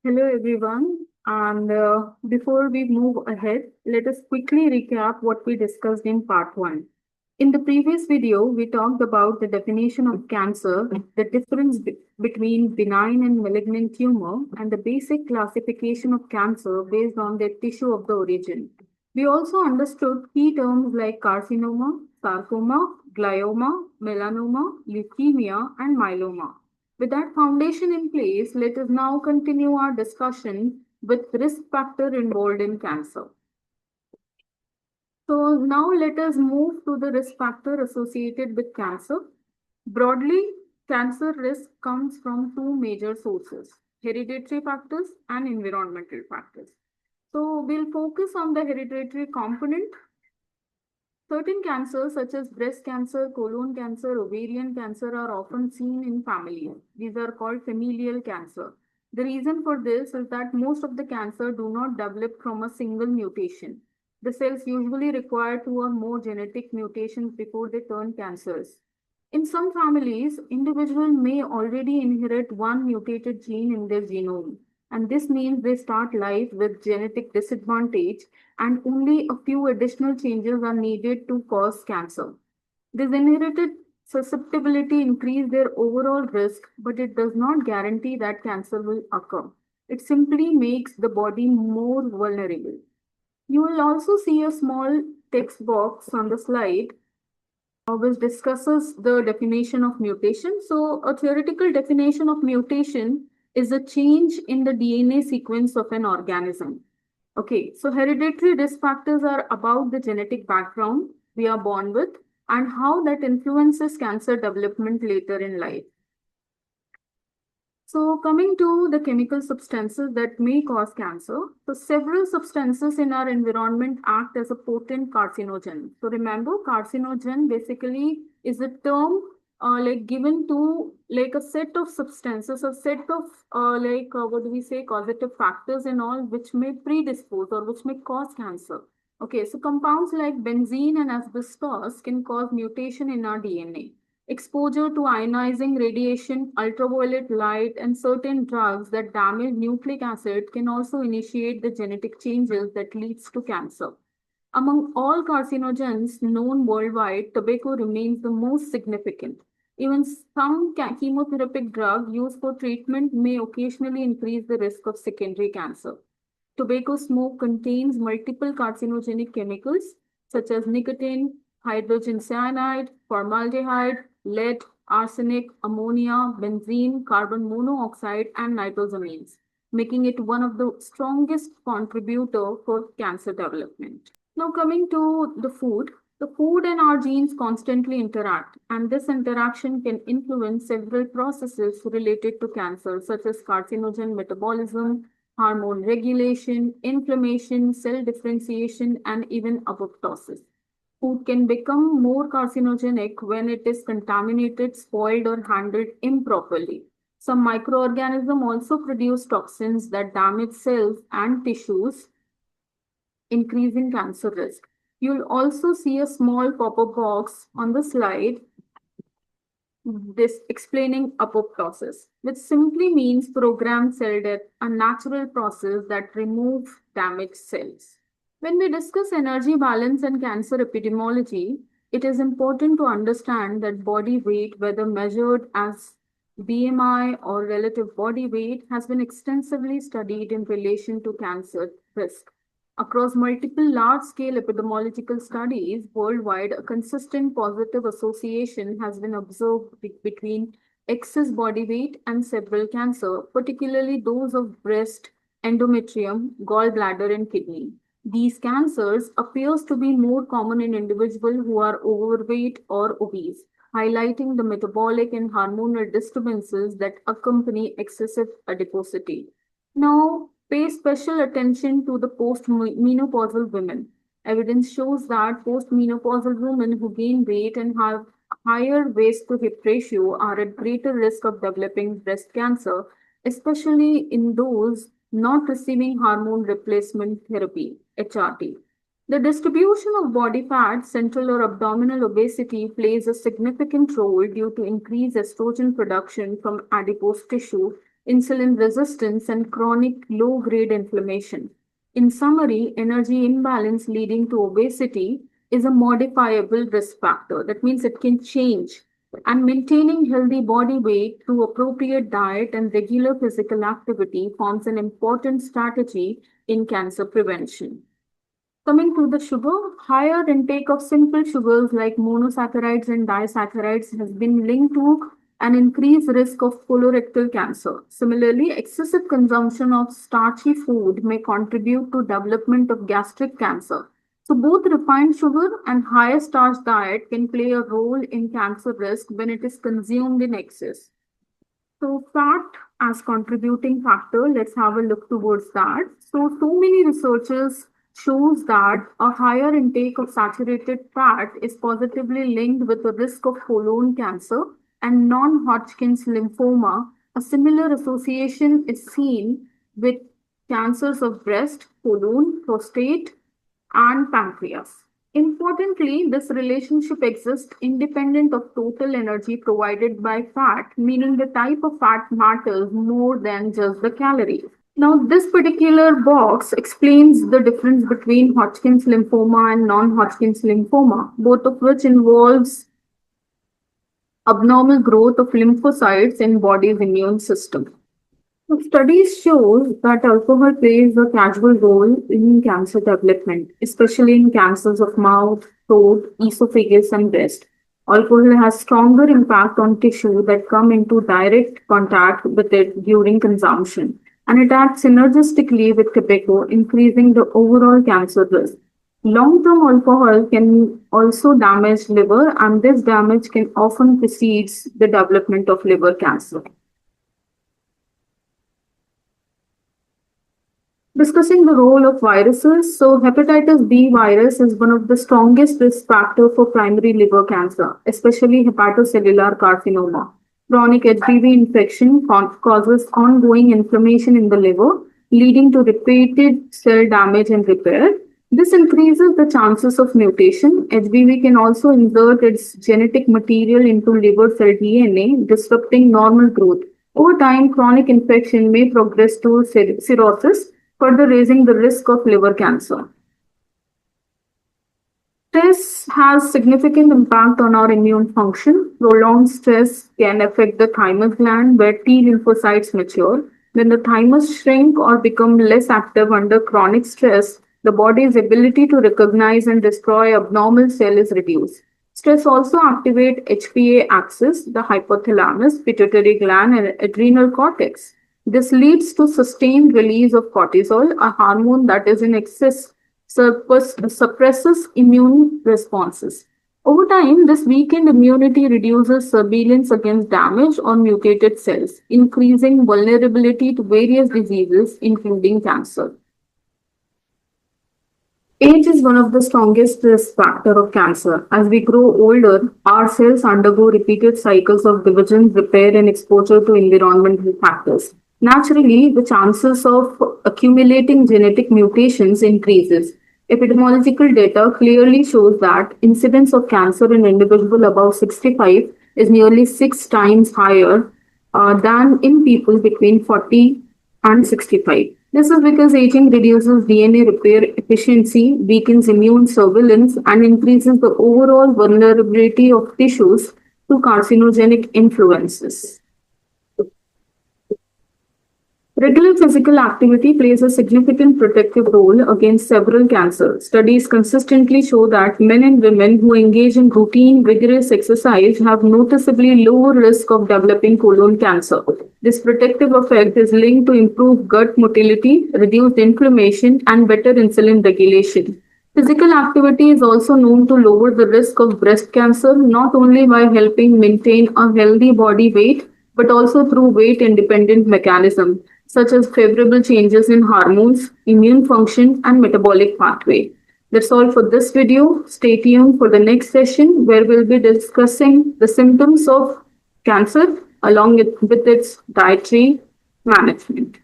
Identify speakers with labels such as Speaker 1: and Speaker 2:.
Speaker 1: Hello everyone, and before we move ahead, let us quickly recap what we discussed in part 1. In the previous video, we talked about the definition of cancer, the difference between benign and malignant tumor, and the basic classification of cancer based on the tissue of the origin. We also understood key terms like carcinoma, sarcoma, glioma, melanoma, leukemia, and myeloma. With that foundation in place, let us now continue our discussion with risk factor involved in cancer. So now let us move to the risk factor associated with cancer. Broadly, cancer risk comes from two major sources, hereditary factors and environmental factors. So we'll focus on the hereditary component. Certain cancers, such as breast cancer, colon cancer, ovarian cancer, are often seen in families. These are called familial cancer. The reason for this is that most of the cancer do not develop from a single mutation. The cells usually require two or more genetic mutations before they turn cancers. In some families, individuals may already inherit one mutated gene in their genome, and this means they start life with genetic disadvantage and only a few additional changes are needed to cause cancer. This inherited susceptibility increases their overall risk, but it does not guarantee that cancer will occur. It simply makes the body more vulnerable. You will also see a small text box on the slide which discusses the definition of mutation. So, a theoretical definition of mutation is a change in the DNA sequence of an organism. Okay, so hereditary risk factors are about the genetic background we are born with and how that influences cancer development later in life. So, coming to the chemical substances that may cause cancer, so several substances in our environment act as a potent carcinogen. So, remember, carcinogen basically is a term like given to like a set of substances, a set of what do we say, causative factors and all which may predispose or which may cause cancer. Okay, so compounds like benzene and asbestos can cause mutation in our DNA. Exposure to ionizing radiation, ultraviolet light, and certain drugs that damage nucleic acid can also initiate the genetic changes that leads to cancer. Among all carcinogens known worldwide, tobacco remains the most significant. Even some chemotherapeutic drug used for treatment may occasionally increase the risk of secondary cancer. Tobacco smoke contains multiple carcinogenic chemicals such as nicotine, hydrogen cyanide, formaldehyde, lead, arsenic, ammonia, benzene, carbon monoxide, and nitrosamines, making it one of the strongest contributor for cancer development. Now coming to the food and our genes constantly interact, and this interaction can influence several processes related to cancer, such as carcinogen metabolism, hormone regulation, inflammation, cell differentiation, and even apoptosis. Food can become more carcinogenic when it is contaminated, spoiled, or handled improperly. Some microorganisms also produce toxins that damage cells and tissues, increasing cancer risk. You'll also see a small pop-up box on the slide this explaining apoptosis, which simply means programmed cell death, a natural process that removes damaged cells. When we discuss energy balance and cancer epidemiology, it is important to understand that body weight, whether measured as BMI or relative body weight, has been extensively studied in relation to cancer risk. Across multiple large-scale epidemiological studies worldwide, a consistent positive association has been observed between excess body weight and several cancer, particularly those of breast, endometrium, gallbladder, and kidney. These cancers appears to be more common in individuals who are overweight or obese, highlighting the metabolic and hormonal disturbances that accompany excessive adiposity. Now, pay special attention to the postmenopausal women. Evidence shows that postmenopausal women who gain weight and have higher waist to hip ratio are at greater risk of developing breast cancer, especially in those not receiving hormone replacement therapy, HRT. The distribution of body fat, central or abdominal obesity plays a significant role due to increased estrogen production from adipose tissue insulin resistance, and chronic low-grade inflammation. In summary, energy imbalance leading to obesity is a modifiable risk factor. That means it can change. And maintaining healthy body weight through appropriate diet and regular physical activity forms an important strategy in cancer prevention. Coming to the sugar, higher intake of simple sugars like monosaccharides and disaccharides has been linked to an increased risk of colorectal cancer. Similarly, excessive consumption of starchy food may contribute to development of gastric cancer. So both refined sugar and higher starch diet can play a role in cancer risk when it is consumed in excess. So fat as contributing factor, let's have a look towards that. So many researchers shows that a higher intake of saturated fat is positively linked with the risk of colon cancer and non-Hodgkin's lymphoma. A similar association is seen with cancers of breast, colon, prostate, and pancreas. Importantly, this relationship exists independent of total energy provided by fat, meaning the type of fat matters more than just the calories. Now, this particular box explains the difference between Hodgkin's lymphoma and non-Hodgkin's lymphoma, both of which involves abnormal growth of lymphocytes in body's immune system. So studies show that alcohol plays a casual role in cancer development, especially in cancers of mouth, throat, esophagus, and breast. Alcohol has stronger impact on tissue that come into direct contact with it during consumption, and it acts synergistically with tobacco, increasing the overall cancer risk. Long-term alcohol can also damage liver, and this damage can often precedes the development of liver cancer. Discussing the role of viruses, so hepatitis B virus is one of the strongest risk factors for primary liver cancer, especially hepatocellular carcinoma. Chronic HBV infection causes ongoing inflammation in the liver, leading to repeated cell damage and repair. This increases the chances of mutation. HBV can also insert its genetic material into liver cell DNA, disrupting normal growth. Over time, chronic infection may progress to cirrhosis, further raising the risk of liver cancer. Stress has significant impact on our immune function. Prolonged stress can affect the thymus gland where T lymphocytes mature. When the thymus shrink or become less active under chronic stress, the body's ability to recognize and destroy abnormal cell is reduced. Stress also activates HPA axis, the hypothalamus, pituitary gland, and adrenal cortex. This leads to sustained release of cortisol, a hormone that is in excess suppresses immune responses. Over time, this weakened immunity reduces surveillance against damaged or mutated cells, increasing vulnerability to various diseases, including cancer. Age is one of the strongest risk factors of cancer. As we grow older, our cells undergo repeated cycles of division, repair, and exposure to environmental factors. Naturally, the chances of accumulating genetic mutations increases. Epidemiological data clearly shows that incidence of cancer in individuals above 65 is nearly 6 times higher than in people between 40 and 65. This is because aging reduces DNA repair efficiency, weakens immune surveillance, and increases the overall vulnerability of tissues to carcinogenic influences. Regular physical activity plays a significant protective role against several cancers. Studies consistently show that men and women who engage in routine, vigorous exercise have noticeably lower risk of developing colon cancer. This protective effect is linked to improved gut motility, reduced inflammation, and better insulin regulation. Physical activity is also known to lower the risk of breast cancer, not only by helping maintain a healthy body weight, but also through weight-independent mechanisms, such as favorable changes in hormones, immune function, and metabolic pathway. That's all for this video. Stay tuned for the next session where we'll be discussing the symptoms of cancer along with its dietary management.